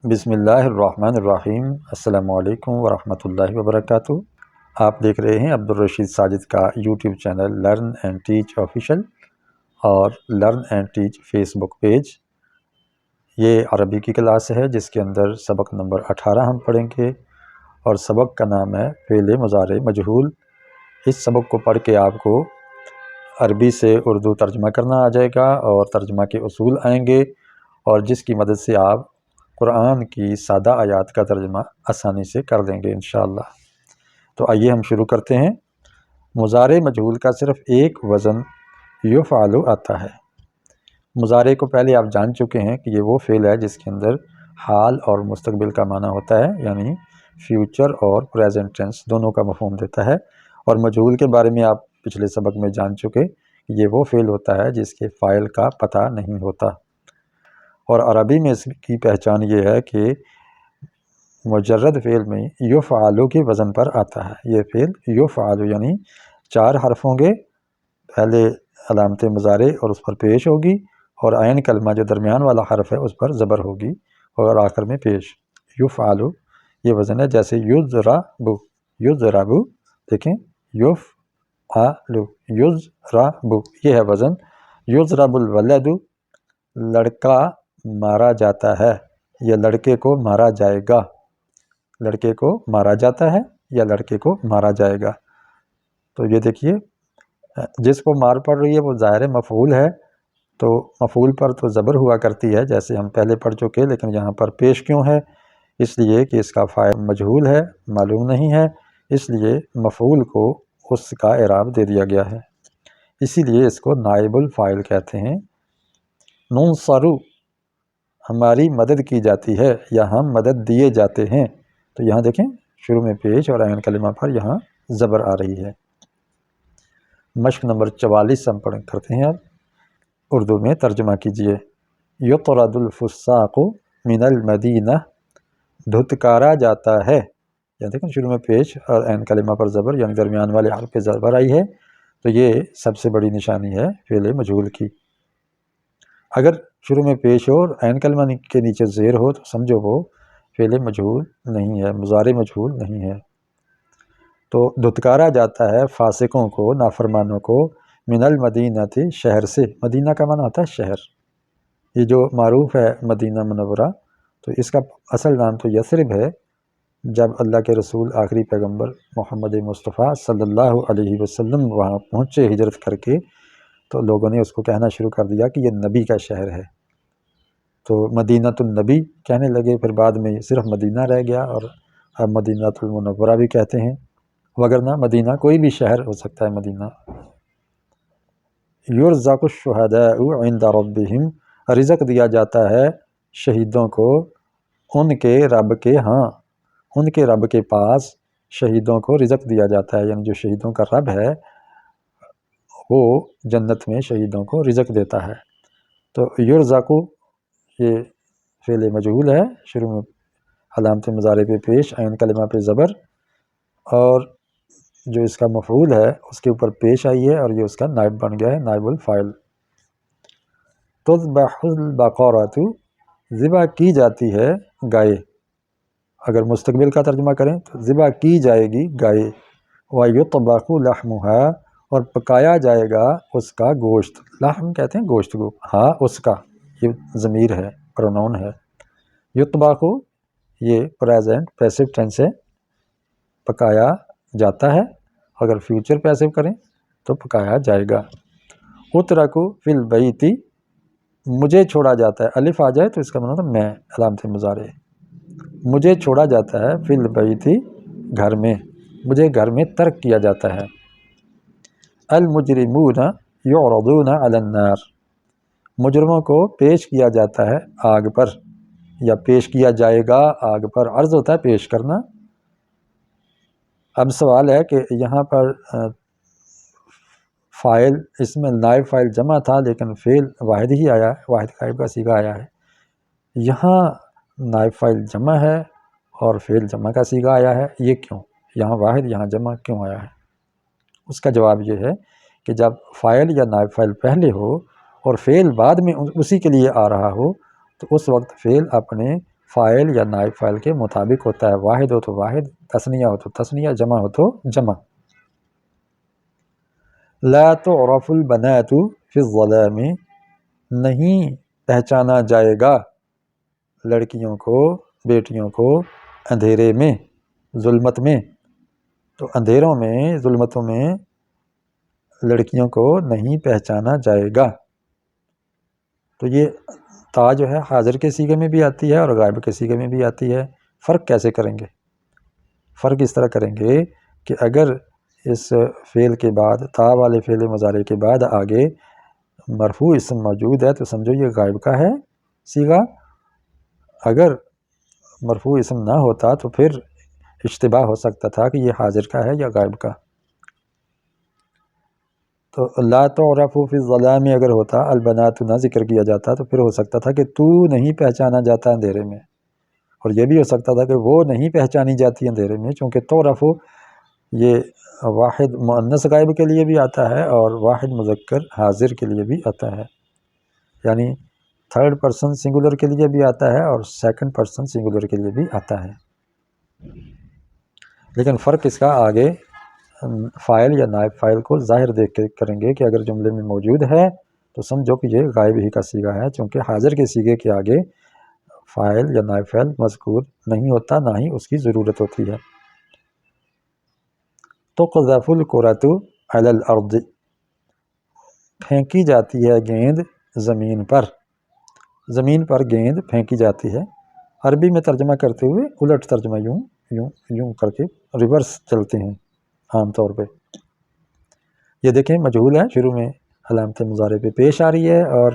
بسم اللہ الرحمن الرحیم۔ السلام علیکم ورحمۃ اللہ وبرکاتہ۔ آپ دیکھ رہے ہیں عبدالرشید ساجد کا YouTube channel learn and teach official اور learn and teach Facebook page. یہ عربی کی کلاس ہے جس کے اندر سبق نمبر 18 ہم پڑھیں گے اور سبق کا نام ہے فعل مضارع مجہول۔ اس سبق کو پڑھ کے آپ کو عربی سے اردو ترجمہ کرنا آ جائے گا اور ترجمہ کے اصول آئیں گے، اور جس کی مدد سے آپ قرآن کی سادہ آیات کا ترجمہ آسانی سے کر دیں گے انشاءاللہ۔ تو آئیے ہم شروع کرتے ہیں۔ مضارع مجہول کا صرف ایک وزن یفعل آتا ہے۔ مضارع کو پہلے آپ جان چکے ہیں کہ یہ وہ فعل ہے جس کے اندر حال اور مستقبل کا معنی ہوتا ہے، یعنی فیوچر اور پریزنٹ ٹینس دونوں کا مفہوم دیتا ہے۔ اور مجہول کے بارے میں آپ پچھلے سبق میں جان چکے کہ یہ وہ فعل ہوتا ہے جس کے فاعل کا پتہ نہیں ہوتا، اور عربی میں اس کی پہچان یہ ہے کہ مجرد فعل میں یفعل کے وزن پر آتا ہے۔ یہ فعل یفعل یعنی 4 حرف ہوں گے، پہلے علامت مضارع اور اس پر پیش ہوگی، اور عین کلمہ جو درمیان والا حرف ہے اس پر زبر ہوگی اور آخر میں پیش۔ یفعل یہ وزن ہے، جیسے یضرب، یضرب دیکھیں، یفعل یضرب یہ ہے وزن۔ یضرب الولد لڑکا مارا جاتا ہے، یا لڑکے کو مارا جائے گا۔ لڑکے کو مارا جاتا ہے یا لڑکے کو مارا جائے گا۔ تو یہ دیکھیے، جس کو مار پڑ رہی ہے وہ ظاہر مفعول ہے، تو مفعول پر تو زبر ہوا کرتی ہے جیسے ہم پہلے پڑھ چکے، لیکن یہاں پر پیش کیوں ہے؟ اس لیے کہ اس کا فاعل مجہول ہے، معلوم نہیں ہے، اس لیے مفعول کو اس کا اعراب دے دیا گیا ہے، اسی لیے اس کو نائب الفاعل کہتے ہیں۔ ننصر ہماری مدد کی جاتی ہے یا ہم مدد دیے جاتے ہیں، تو یہاں دیکھیں شروع میں پیش اور عین کلمہ پر یہاں زبر آ رہی ہے۔ مشق نمبر 44 ہم کرتے ہیں۔ اب اردو میں ترجمہ کیجئے۔ یطرد الفساق من المدینہ دھتکارا جاتا ہے، یہاں دیکھیں شروع میں پیش اور عین کلمہ پر زبر، یعنی درمیان والے حرف پہ زبر آئی ہے، تو یہ سب سے بڑی نشانی ہے فعل مجہول کی۔ اگر شروع میں پیش ہو اور عین کلمہ کے نیچے زیر ہو تو سمجھو وہ فعل مجہول نہیں ہے، مضارع مجہول نہیں ہے۔ تو دھتکارا جاتا ہے فاسقوں کو، نافرمانوں کو، من المدینہ شہر سے۔ مدینہ کا معنی ہوتا ہے شہر، یہ جو معروف ہے مدینہ منورہ، تو اس کا اصل نام تو یثرب ہے۔ جب اللہ کے رسول آخری پیغمبر محمد مصطفیٰ صلی اللہ علیہ وسلم وہاں پہنچے ہجرت کر کے، تو لوگوں نے اس کو کہنا شروع کر دیا کہ یہ نبی کا شہر ہے، تو مدینۃ النبی کہنے لگے، پھر بعد میں صرف مدینہ رہ گیا، اور اب مدینۃ المنورہ بھی کہتے ہیں، وگرنہ مدینہ کوئی بھی شہر ہو سکتا ہے مدینہ۔ یرزق الشہداء عند ربہم رزق دیا جاتا ہے شہیدوں کو ان کے رب کے ہاں، ان کے رب کے پاس شہیدوں کو رزق دیا جاتا ہے، یعنی جو شہیدوں کا رب ہے وہ جنت میں شہیدوں کو رزق دیتا ہے۔ تو یرزق یہ فعل مجہول ہے، شروع میں علامت مضارع پہ پیش، عین کلمہ پہ زبر، اور جو اس کا مفعول ہے اس کے اوپر پیش آئی ہے، اور یہ اس کا نائب بن گیا ہے، نائب الفاعل۔ تذبح البقرۃ ذبح کی جاتی ہے گائے، اگر مستقبل کا ترجمہ کریں تو ذبح کی جائے گی گائے۔ وَيُطْبَخُ لَحْمُهَا اور پکایا جائے گا اس کا گوشت۔ لحم کہتے ہیں گوشت کو، ہاں اس کا، یہ ضمیر ہے، پروناؤن ہے۔ یطبخ یہ پریزنٹ پیسو ٹینس ہے، پکایا جاتا ہے، اگر فیوچر پیسو کریں تو پکایا جائے گا۔ اترک فی البیت مجھے چھوڑا جاتا ہے، الف آ جائے تو اس کا مطلب ہوتا ہے میں، علامت مضارع، مجھے چھوڑا جاتا ہے فی البیت گھر میں، مجھے گھر میں ترک کیا جاتا ہے۔ المجرمون یعرضون علی النار مجرموں کو پیش کیا جاتا ہے آگ پر، یا پیش کیا جائے گا آگ پر، عرض ہوتا ہے پیش کرنا۔ اب سوال ہے کہ یہاں پر فاعل، اس میں نائب فاعل جمع تھا لیکن فعل واحد ہی آیا ہے، واحد غائب کا صیغہ آیا ہے، یہاں نائب فاعل جمع ہے اور فعل جمع کا صیغہ آیا ہے، یہ کیوں؟ یہاں واحد یہاں جمع کیوں آیا ہے؟ اس کا جواب یہ ہے کہ جب فاعل یا نائب فاعل پہلے ہو اور فعل بعد میں اسی کے لیے آ رہا ہو، تو اس وقت فعل اپنے فاعل یا نائب فاعل کے مطابق ہوتا ہے، واحد ہو تو واحد، تثنیہ ہو تو تثنیہ، جمع ہو تو جمع۔ لا تعرف البنات فی الظلام، نہیں پہچانا جائے گا لڑکیوں کو، بیٹیوں کو اندھیرے میں، ظلمت میں۔ تو اندھیروں میں، ظلمتوں میں لڑکیوں کو نہیں پہچانا جائے گا۔ تو یہ تا جو ہے حاضر کے صیغے میں بھی آتی ہے اور غائب کے صیغے میں بھی آتی ہے۔ فرق کیسے کریں گے؟ فرق اس طرح کریں گے کہ اگر اس فعل کے بعد، تا والے فعل مضارع کے بعد آگے مرفوع اسم موجود ہے تو سمجھو یہ غائب کا ہے صیغہ۔ اگر مرفوع اسم نہ ہوتا تو پھر اشتباہ ہو سکتا تھا کہ یہ حاضر کا ہے یا غائب کا۔ تو لا تعرف فی الظلام اگر ہوتا، البنات نہ ذکر کیا جاتا تو پھر ہو سکتا تھا کہ تو نہیں پہچانا جاتا اندھیرے میں، اور یہ بھی ہو سکتا تھا کہ وہ نہیں پہچانی جاتی اندھیرے میں، چونکہ تعرف یہ واحد مؤنث غائب کے لیے بھی آتا ہے اور واحد مذکر حاضر کے لیے بھی آتا ہے، یعنی تھرڈ پرسن سنگولر کے لیے بھی آتا ہے اور سیکنڈ پرسن سنگولر کے لیے بھی آتا ہے۔ لیکن فرق اس کا آگے فاعل یا نائب فاعل کو ظاہر دیکھ کے کریں گے کہ اگر جملے میں موجود ہے تو سمجھو کہ یہ غائب ہی کا صیغہ ہے، چونکہ حاضر کے صیغے کے آگے فاعل یا نائب فاعل مذکور نہیں ہوتا، نہ ہی اس کی ضرورت ہوتی ہے۔ تقذف الکرۃ علی الارض، پھینکی جاتی ہے گیند زمین پر، زمین پر گیند پھینکی جاتی ہے۔ عربی میں ترجمہ کرتے ہوئے الٹ ترجمہ یوں کر کے ریورس چلتے ہیں عام طور پہ۔ یہ دیکھیں مجہول ہے، شروع میں علامت مضارع پہ پیش آ رہی ہے، اور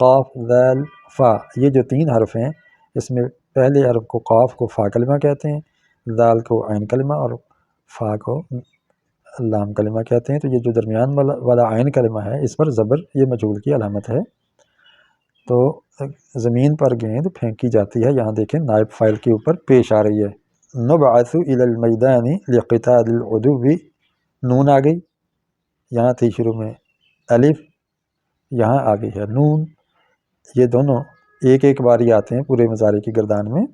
قاف ذال فا یہ جو تین حرف ہیں اس میں پہلے حرف کو قاف کو فا کلمہ کہتے ہیں، ذال کو عین کلمہ اور فا کو لام کلمہ کہتے ہیں۔ تو یہ جو درمیان والا عین کلمہ ہے اس پر زبر یہ مجہول کی علامت ہے۔ تو زمین پر گیند پھینکی جاتی ہے، یہاں دیکھیں نائب فاعل کے اوپر پیش آ رہی ہے۔ نبعث الی المیدان لقتال العدو، نون آ گئی، یہاں تھی شروع میں الف، یہاں آ گئی ہے نون۔ یہ دونوں ایک ایک باری آتے ہیں پورے مضارع کی گردان میں۔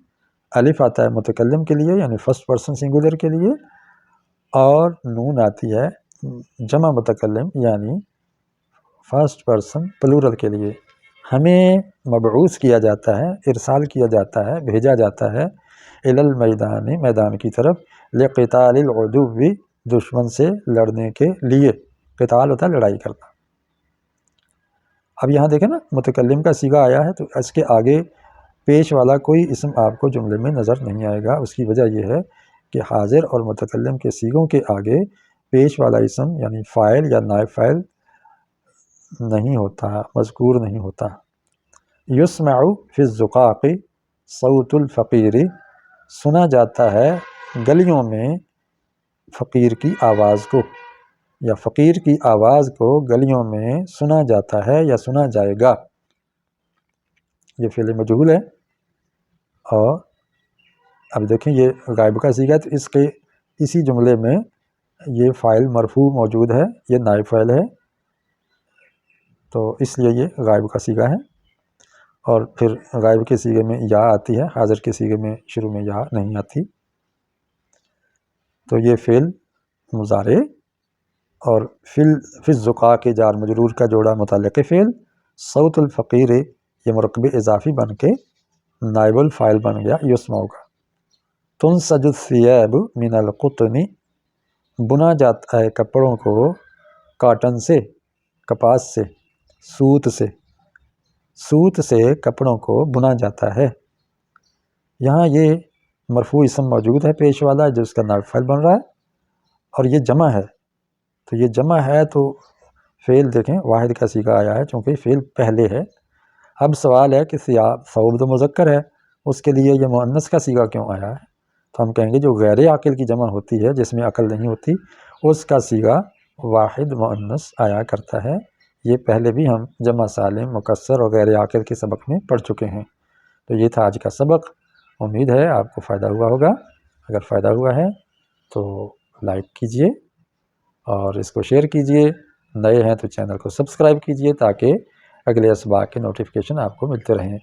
الف آتا ہے متکلم کے لیے یعنی فرسٹ پرسن سنگولر کے لیے، اور نون آتی ہے جمع متکلم یعنی فرسٹ پرسن پلورل کے لیے۔ ہمیں مبعوث کیا جاتا ہے، ارسال کیا جاتا ہے، بھیجا جاتا ہے الی المیدان، میدان کی طرف، لقتال العدو، دشمن سے لڑنے کے لیے۔ قتال ہوتا ہے لڑائی کرنا۔ اب یہاں دیکھیں نا متکلم کا صیغہ آیا ہے تو اس کے آگے پیش والا کوئی اسم آپ کو جملے میں نظر نہیں آئے گا۔ اس کی وجہ یہ ہے کہ حاضر اور متکلم کے صیغوں کے آگے پیش والا اسم یعنی فاعل یا نائب فاعل نہیں ہوتا، مذکور نہیں ہوتا۔ یسمع فی الزقاق صوت الفقیر، سنا جاتا ہے گلیوں میں فقیر کی آواز کو، یا فقیر کی آواز کو گلیوں میں سنا جاتا ہے یا سنا جائے گا۔ یہ فعل مجہول ہے، اور اب دیکھیں یہ غائب کا صیغہ ہے تو اس کے اسی جملے میں یہ فاعل مرفوع موجود ہے، یہ نائب فاعل ہے، تو اس لیے یہ غائب کا صیغہ ہے۔ اور پھر غائب کے صیغے میں یا آتی ہے، حاضر کے صیغے میں شروع میں یا نہیں آتی۔ تو یہ فعل مضارع اور فی الزقاق کے جار مجرور کا جوڑا متعلق فعل، صوت الفقیر یہ مرکب اضافی بن کے نائب الفاعل بن گیا یسمع کا۔ تنسج الثیاب من القطن، بنا جاتا ہے کپڑوں کو کاٹن سے، کپاس سے، سوت سے، سوت سے کپڑوں کو بنا جاتا ہے۔ یہاں یہ مرفوع اسم موجود ہے پیش والا جو اس کا نائب فاعل بن رہا ہے، اور یہ جمع ہے، تو یہ جمع ہے تو فعل دیکھیں واحد کا صیغہ آیا ہے چونکہ فعل پہلے ہے۔ اب سوال ہے کہ ثوب تو مذکر ہے، اس کے لیے یہ مؤنث کا صیغہ کیوں آیا ہے؟ تو ہم کہیں گے جو غیر عاقل کی جمع ہوتی ہے جس میں عقل نہیں ہوتی اس کا صیغہ واحد مؤنث آیا کرتا ہے۔ یہ پہلے بھی ہم جمع سالم، مکسر اور غیر عاقل کے سبق میں پڑھ چکے ہیں۔ تو یہ تھا آج کا سبق، امید ہے آپ کو فائدہ ہوا ہوگا۔ اگر فائدہ ہوا ہے تو لائک کیجئے اور اس کو شیئر کیجئے، نئے ہیں تو چینل کو سبسکرائب کیجئے تاکہ اگلے اسباق کے نوٹیفیکیشن آپ کو ملتے رہیں۔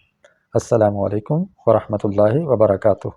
السلام علیکم ورحمۃ اللہ وبرکاتہ۔